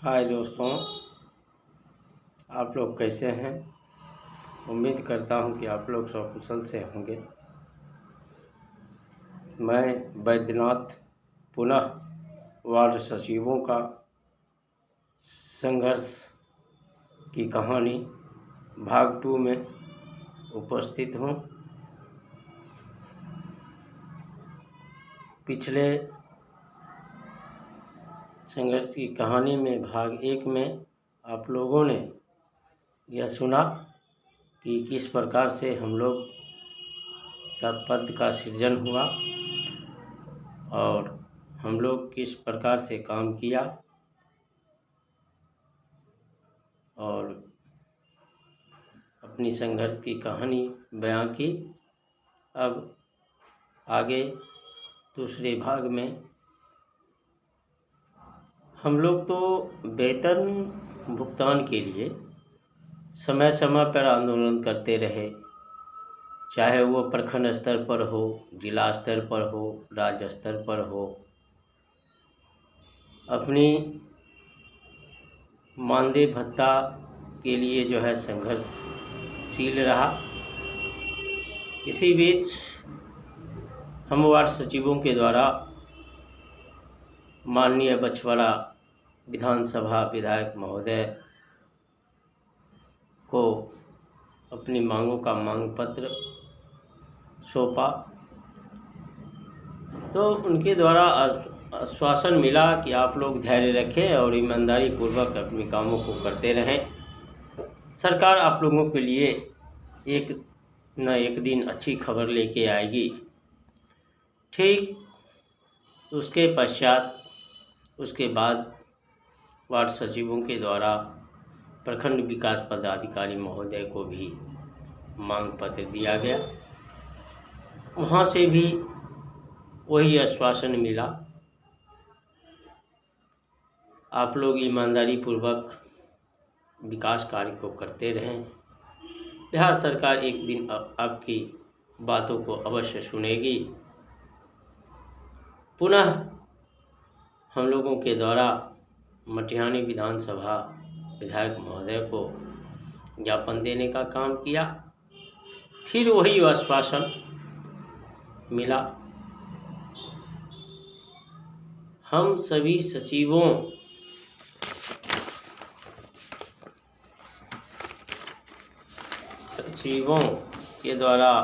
हाय दोस्तों, आप लोग कैसे हैं। उम्मीद करता हूं कि आप लोग सकुशल से होंगे। मैं बैद्यनाथ पुनः वार्ड सचिवों का संघर्ष की कहानी भाग 2 में उपस्थित हूं। पिछले संघर्ष की कहानी में भाग 1 में आप लोगों ने यह सुना कि किस प्रकार से हम लोग का पद का सृजन हुआ और हम लोग किस प्रकार से काम किया और अपनी संघर्ष की कहानी बयां की। अब आगे दूसरे भाग में हम लोग तो वेतन भुगतान के लिए समय समय पर आंदोलन करते रहे, चाहे वो प्रखंड स्तर पर हो, जिला स्तर पर हो, राज्य स्तर पर हो। अपनी मानदेय भत्ता के लिए जो है संघर्षशील रहा। इसी बीच हम वार्ड सचिवों के द्वारा माननीय बछवाड़ा विधानसभा विधायक महोदय को अपनी मांगों का मांग पत्र सौंपा, तो उनके द्वारा आश्वासन मिला कि आप लोग धैर्य रखें और ईमानदारी पूर्वक अपने कामों को करते रहें। सरकार आप लोगों के लिए एक न एक दिन अच्छी खबर लेके आएगी। ठीक उसके पश्चात उसके बाद वार्ड सचिवों के द्वारा प्रखंड विकास पदाधिकारी महोदय को भी मांग पत्र दिया गया। वहाँ से भी वही आश्वासन मिला, आप लोग ईमानदारी पूर्वक विकास कार्य को करते रहें। बिहार सरकार एक दिन आपकी बातों को अवश्य सुनेगी। पुनः हम लोगों के द्वारा मटिहानी विधानसभा विधायक महोदय को ज्ञापन देने का काम किया। फिर वही आश्वासन मिला। हम सभी सचिवों के द्वारा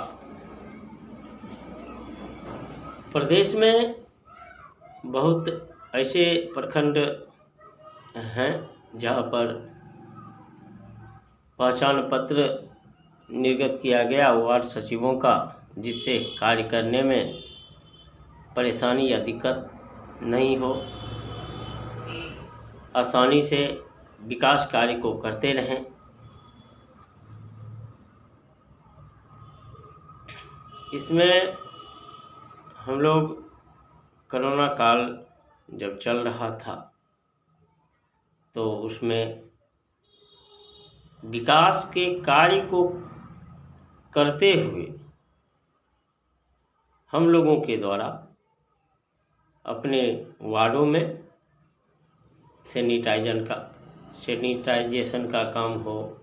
प्रदेश में बहुत ऐसे प्रखंड हैं जहां पर पहचान पत्र निर्गत किया गया वार्ड सचिवों का, जिससे कार्य करने में परेशानी या दिक्कत नहीं हो, आसानी से विकास कार्य को करते रहें। इसमें हम लोग कोरोना काल जब चल रहा था तो उसमें विकास के कार्य को करते हुए हम लोगों के द्वारा अपने वार्डों में सैनिटाइजेशन का काम हो,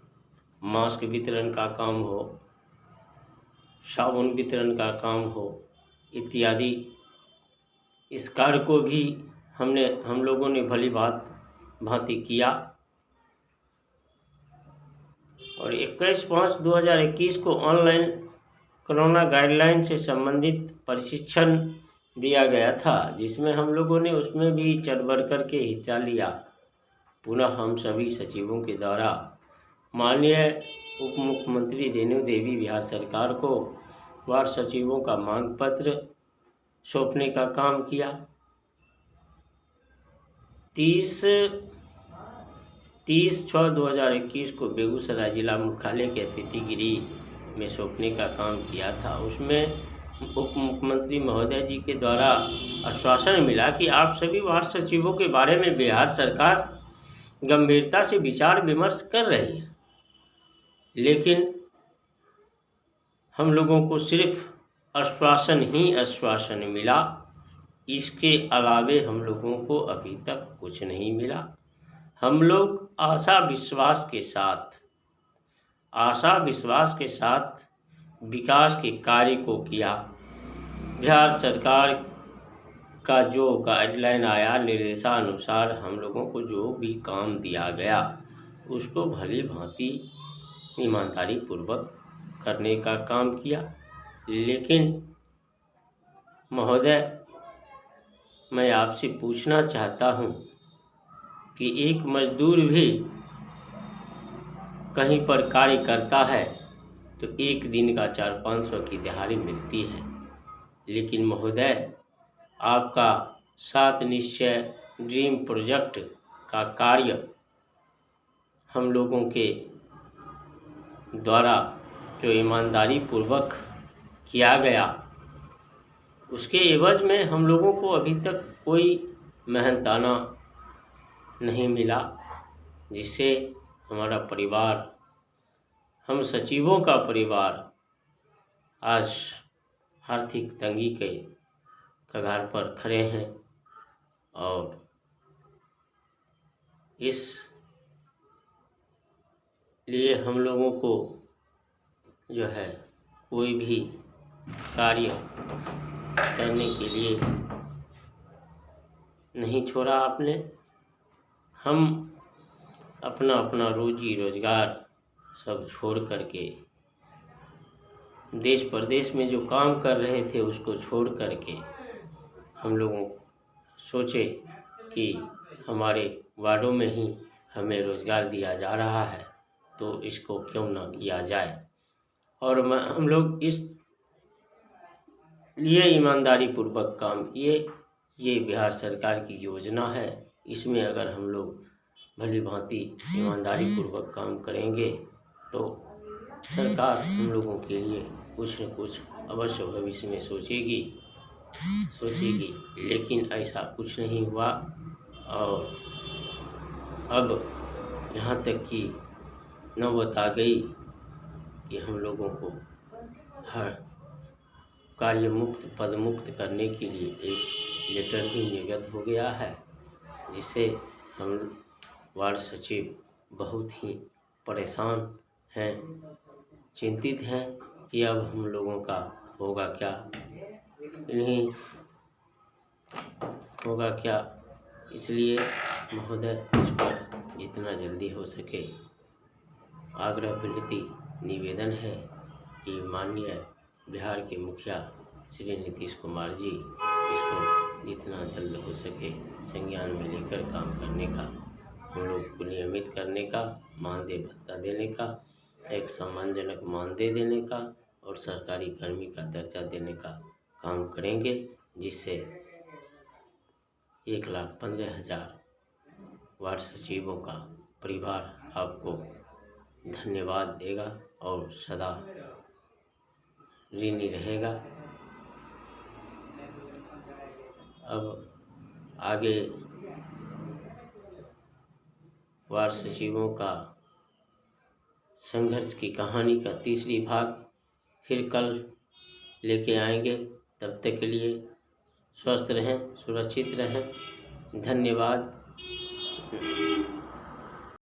मास्क वितरण का काम हो, साबुन वितरण का काम हो इत्यादि, इस कार्य को भी हम लोगों ने भली भांति किया। और 21/5/2021 को ऑनलाइन कोरोना गाइडलाइन से संबंधित प्रशिक्षण दिया गया था, जिसमें हम लोगों ने उसमें भी चढ़ बढ़ कर के हिस्सा लिया। पुनः हम सभी सचिवों के द्वारा माननीय उप मुख्यमंत्री रेणु देवी बिहार सरकार को वार्ड सचिवों का मांग पत्र सौंपने का काम किया। 30/6/2021 को बेगूसराय जिला मुख्यालय के अतिथिगृह में सौंपने का काम किया था। उसमें उप मुख्यमंत्री महोदय जी के द्वारा आश्वासन मिला कि आप सभी वार्ड सचिवों के बारे में बिहार सरकार गंभीरता से विचार विमर्श कर रही है, लेकिन हम लोगों को सिर्फ आश्वासन मिला। इसके अलावे हम लोगों को अभी तक कुछ नहीं मिला। हम लोग आशा विश्वास के साथ विकास के कार्य को किया। बिहार सरकार का जो गाइडलाइन आया, निर्देशानुसार हम लोगों को जो भी काम दिया गया उसको भली भांति ईमानदारी पूर्वक करने का काम किया। लेकिन महोदय, मैं आपसे पूछना चाहता हूँ कि एक मजदूर भी कहीं पर कार्य करता है तो एक दिन का 400-500 की दिहाड़ी मिलती है। लेकिन महोदय, आपका 7 निश्चय ड्रीम प्रोजेक्ट का कार्य हम लोगों के द्वारा जो ईमानदारी पूर्वक किया गया, उसके एवज में हम लोगों को अभी तक कोई मेहनताना नहीं मिला, जिससे हमारा परिवार, हम सचिवों का परिवार आज आर्थिक तंगी के कगार पर खड़े हैं। और इस लिए हम लोगों को जो है कोई भी कार्य करने के लिए नहीं छोड़ा आपने। हम अपना अपना रोजी रोजगार सब छोड़ करके, देश प्रदेश में जो काम कर रहे थे उसको छोड़ करके हम लोगों सोचे कि हमारे वार्डों में ही हमें रोज़गार दिया जा रहा है तो इसको क्यों ना किया जाए। और हम लोग इस लिए ईमानदारी पूर्वक काम किए। ये बिहार सरकार की योजना है, इसमें अगर हम लोग भली भांति ईमानदारी पूर्वक काम करेंगे तो सरकार हम लोगों के लिए कुछ न कुछ अवश्य भविष्य में सोचेगी। लेकिन ऐसा कुछ नहीं हुआ। और अब यहाँ तक कि नौबत आ गई कि हम लोगों को हर कार्य मुक्त, पद मुक्त करने के लिए एक लेटर भी निर्गत हो गया है, जिससे हम वार्ड सचिव बहुत ही परेशान हैं, चिंतित हैं कि अब हम लोगों का होगा क्या, नहीं होगा क्या। इसलिए महोदय, इस पर जितना जल्दी हो सके आग्रह विनती निवेदन है कि माननीय बिहार के मुखिया श्री नीतीश कुमार जी इसको जितना जल्द हो सके संज्ञान में लेकर काम करने का, हम लोग को नियमित करने का, मानदेय भत्ता देने का, एक सम्मानजनक मानदेय देने का और सरकारी कर्मी का दर्जा देने का काम करेंगे, जिससे 1,15,000 वार्ड सचिवों का परिवार आपको धन्यवाद देगा और सदा ऋणी रहेगा। अब आगे वार्ड सचिवों का संघर्ष की कहानी का तीसरी भाग फिर कल लेके आएंगे। तब तक के लिए स्वस्थ रहें, सुरक्षित रहें। धन्यवाद।